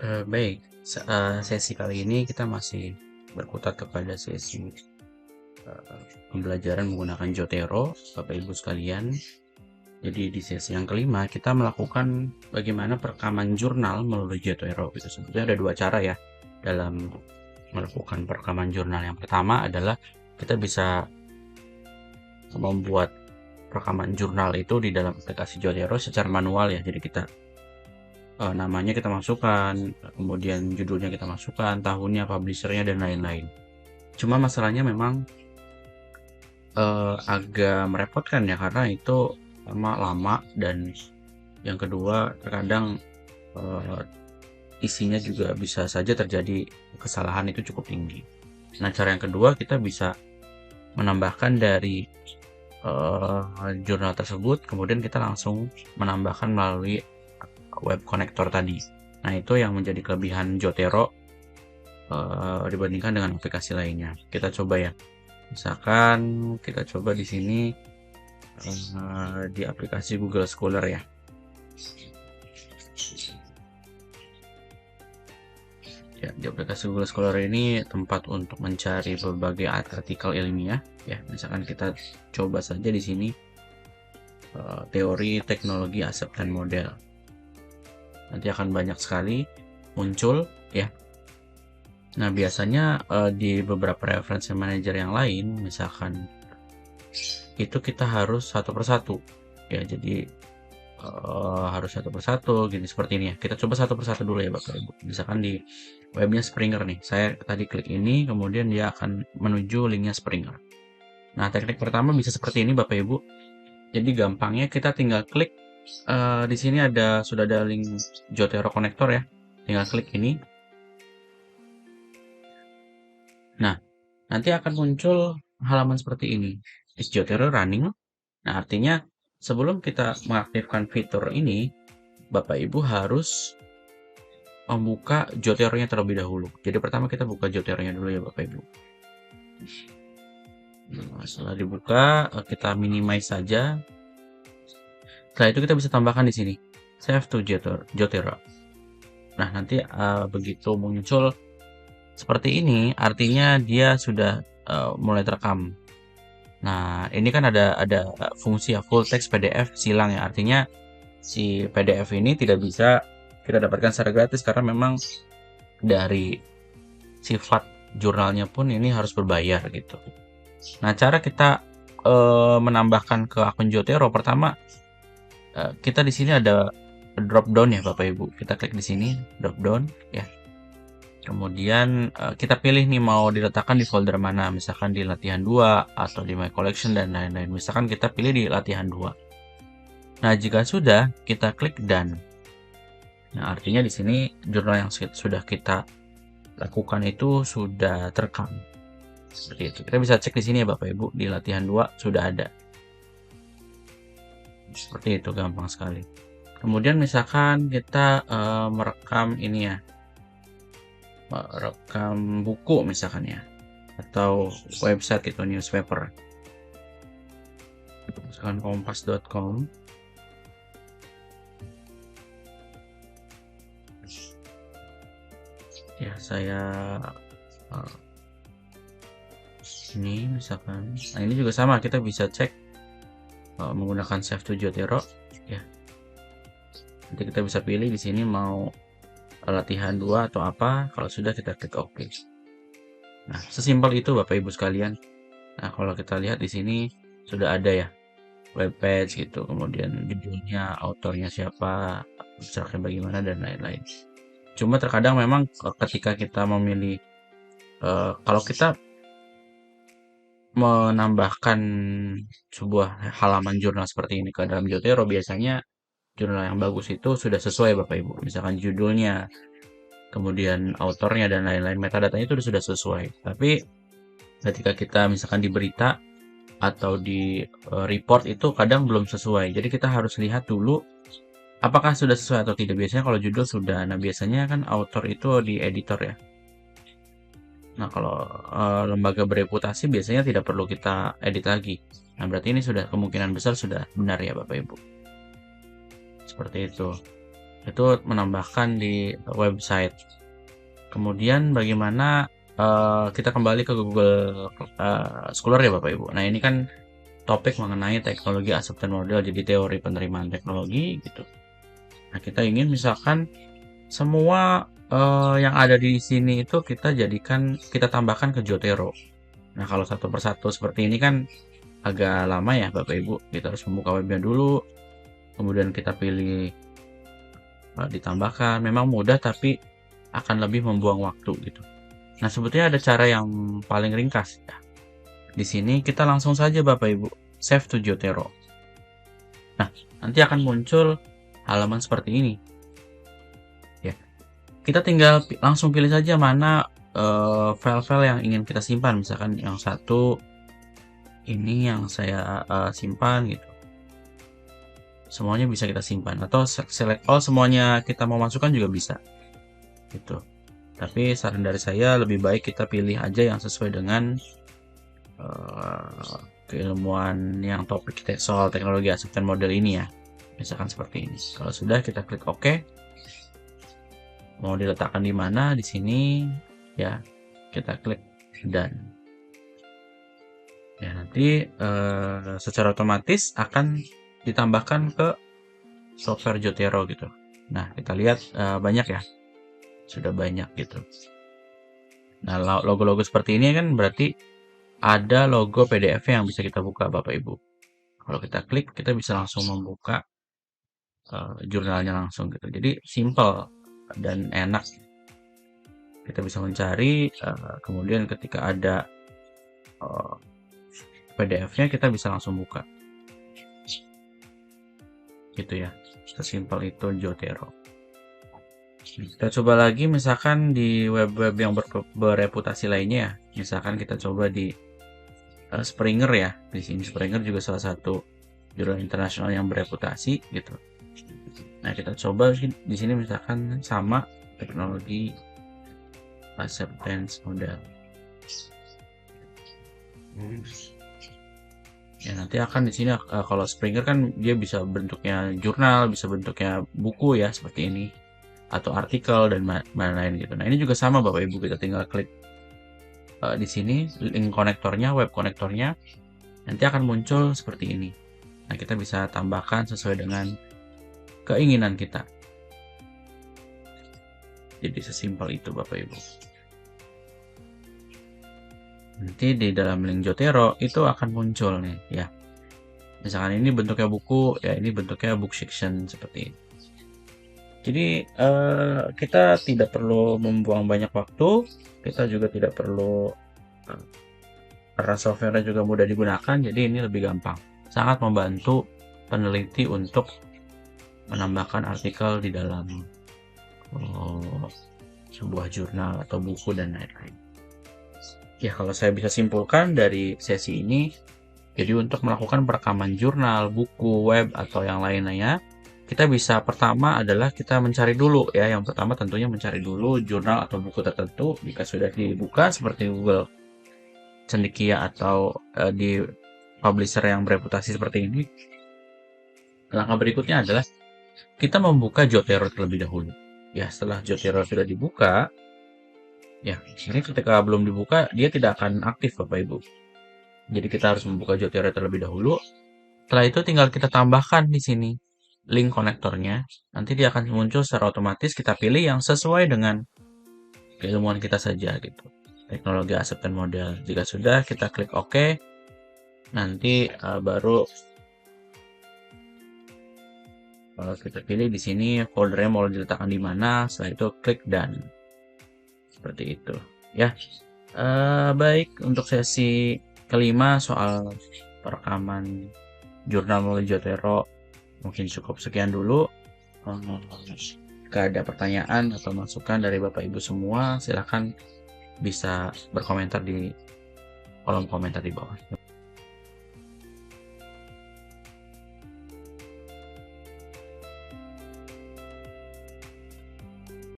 Baik, sesi kali ini kita masih berkutat kepada sesi pembelajaran menggunakan Jotero, Bapak Ibu sekalian. Jadi di sesi yang kelima kita melakukan bagaimana perekaman jurnal melalui Jotero. Itu sebetulnya ada dua cara ya dalam melakukan perekaman jurnal. Yang pertama adalah kita bisa membuat rekaman jurnal itu di dalam aplikasi Jotero secara manual ya. Jadi kita namanya kita masukkan, kemudian judulnya kita masukkan, tahunnya, publishernya, dan lain-lain. Cuma masalahnya memang agak merepotkan ya, karena itu lama dan yang kedua terkadang isinya juga bisa saja terjadi kesalahan itu cukup tinggi. Nah, cara yang kedua kita bisa menambahkan dari jurnal tersebut, kemudian kita langsung menambahkan melalui web connector tadi. Nah, itu yang menjadi kelebihan Jotero dibandingkan dengan aplikasi lainnya. Kita coba ya. Misalkan kita coba di sini di aplikasi Google Scholar ya. Ya, di aplikasi Google Scholar ini tempat untuk mencari berbagai artikel ilmiah ya. Misalkan kita coba saja di sini teori teknologi asap dan model. Nanti akan banyak sekali muncul ya. Nah, biasanya di beberapa reference manager yang lain, misalkan itu kita harus satu persatu ya. Jadi harus satu persatu gini, seperti ini ya. Kita coba satu persatu dulu ya Bapak Ibu. Misalkan di webnya Springer nih, saya tadi klik ini, kemudian dia akan menuju linknya Springer. Nah, teknik pertama bisa seperti ini Bapak Ibu. Jadi gampangnya kita tinggal klik di sini sudah ada link Jotero Connector ya. Tinggal klik ini. Nah, nanti akan muncul halaman seperti ini. Is Jotero running? Nah, artinya sebelum kita mengaktifkan fitur ini, Bapak Ibu harus membuka Jotero-nya terlebih dahulu. Jadi pertama kita buka Jotero-nya dulu ya Bapak Ibu. Nah, setelah dibuka, kita minimize saja. Setelah itu kita bisa tambahkan di sini save to Jotero. Nah, nanti begitu muncul seperti ini, artinya dia sudah mulai terekam. Nah, ini kan ada fungsi ya, full text PDF silang ya. Artinya si PDF ini tidak bisa kita dapatkan secara gratis karena memang dari sifat jurnalnya pun ini harus berbayar gitu. Nah, cara kita menambahkan ke akun Jotero, pertama kita di sini ada drop down ya Bapak Ibu. Kita klik di sini drop down ya. Kemudian kita pilih nih mau diletakkan di folder mana, misalkan di latihan 2 atau di my collection dan lain-lain. Misalkan kita pilih di latihan 2. Nah, jika sudah, kita klik done. Nah, artinya di sini jurnal yang sudah kita lakukan itu sudah terekam. Seperti itu. Kita bisa cek di sini ya Bapak Ibu, di latihan 2 sudah ada. Seperti itu, gampang sekali. Kemudian misalkan kita merekam ini ya, rekam buku misalkan ya, atau website gitu, newspaper, misalkan kompas.com. Ya, saya ini misalkan, nah ini juga sama, kita bisa cek menggunakan save to Jotero ya. Nanti kita bisa pilih di sini mau latihan 2 atau apa. Kalau sudah, kita klik OK. Nah, sesimpel itu Bapak Ibu sekalian. Nah, kalau kita lihat di sini sudah ada ya web page gitu, kemudian judulnya, autornya siapa, abstraknya bagaimana, dan lain-lain. Cuma terkadang memang ketika kita memilih, kalau kita menambahkan sebuah halaman jurnal seperti ini ke dalam Jotero, biasanya jurnal yang bagus itu sudah sesuai Bapak Ibu. Misalkan judulnya, kemudian autornya, dan lain-lain, metadatanya itu sudah sesuai. Tapi ketika kita misalkan di berita atau di report itu kadang belum sesuai. Jadi kita harus lihat dulu apakah sudah sesuai atau tidak. Biasanya kalau judul sudah. Nah, biasanya kan autor itu di editor ya. Nah, kalau lembaga bereputasi biasanya tidak perlu kita edit lagi. Nah, berarti ini sudah kemungkinan besar sudah benar ya Bapak Ibu. Seperti itu. itu menambahkan di website. Kemudian bagaimana kita kembali ke Google Scholar ya Bapak Ibu. Nah ini kan topik mengenai teknologi acceptance model, jadi teori penerimaan teknologi gitu. Nah kita ingin misalkan semua yang ada di sini itu kita tambahkan ke Jotero. Nah kalau satu persatu seperti ini kan agak lama ya Bapak Ibu. Kita harus membuka webnya dulu, kemudian kita pilih ditambahkan. Memang mudah tapi akan lebih membuang waktu gitu. Nah sebetulnya ada cara yang paling ringkas ya. Di sini kita langsung saja Bapak Ibu save to Jotero. Nah nanti akan muncul halaman seperti ini. Ya, kita tinggal langsung pilih saja mana file-file yang ingin kita simpan. Misalkan yang satu ini yang saya simpan gitu. Semuanya bisa kita simpan atau select all semuanya kita mau masukkan juga bisa gitu. Tapi saran dari saya lebih baik kita pilih aja yang sesuai dengan keilmuan yang topik kita soal teknologi acceptance model ini ya. Misalkan seperti ini. Kalau sudah kita klik OK. Mau diletakkan di mana di sini ya, kita klik done. Ya nanti secara otomatis akan ditambahkan ke software Jotero gitu. Nah kita lihat banyak ya, sudah banyak gitu. Nah logo-logo seperti ini kan berarti ada logo PDF yang bisa kita buka Bapak Ibu. Kalau kita klik kita bisa langsung membuka jurnalnya langsung gitu. Jadi simple dan enak. Kita bisa mencari, kemudian ketika ada PDF-nya kita bisa langsung buka. Gitu ya, sesimpel itu Jotero. Kita coba lagi misalkan di web-web yang bereputasi lainnya ya. Misalkan kita coba di Springer ya. Di sini Springer juga salah satu jurnal internasional yang bereputasi gitu. Nah, kita coba di sini misalkan sama teknologi acceptance model. Ya nanti akan di sini kalau Springer kan dia bisa bentuknya jurnal, bisa bentuknya buku ya seperti ini atau artikel dan lain-lain gitu. Nah ini juga sama Bapak Ibu, kita tinggal klik di sini link konektornya, web konektornya, nanti akan muncul seperti ini. Nah kita bisa tambahkan sesuai dengan keinginan kita. Jadi sesimpel itu Bapak Ibu. Nanti di dalam link Jotero itu akan muncul nih ya. Misalkan ini bentuknya buku, ya ini bentuknya book section seperti ini. Jadi kita tidak perlu membuang banyak waktu, kita juga tidak perlu karena software juga mudah digunakan, jadi ini lebih gampang. Sangat membantu peneliti untuk menambahkan artikel di dalam sebuah jurnal atau buku dan lain-lain. Ya kalau saya bisa simpulkan dari sesi ini, jadi untuk melakukan perekaman jurnal, buku, web, atau yang lainnya, kita bisa pertama adalah kita mencari dulu ya. Yang pertama tentunya mencari dulu jurnal atau buku tertentu. Jika sudah dibuka seperti Google Cendekia atau di publisher yang bereputasi seperti ini, langkah berikutnya adalah kita membuka Jotero terlebih dahulu. Ya setelah Jotero sudah dibuka, ya, ini ketika belum dibuka, dia tidak akan aktif Bapak Ibu. Jadi kita harus membuka Jotero terlebih dahulu. Setelah itu tinggal kita tambahkan di sini link konektornya. Nanti dia akan muncul secara otomatis, kita pilih yang sesuai dengan keilmuan kita saja gitu. Teknologi acceptance model. Jika sudah, kita klik OK. Nanti baru kita pilih di sini foldernya mau diletakkan di mana. Setelah itu klik done. Seperti itu ya. Baik, untuk sesi kelima soal perekaman jurnal melalui Jotero mungkin cukup sekian dulu. Jika ada pertanyaan atau masukan dari Bapak Ibu semua, silakan bisa berkomentar di kolom komentar di bawah.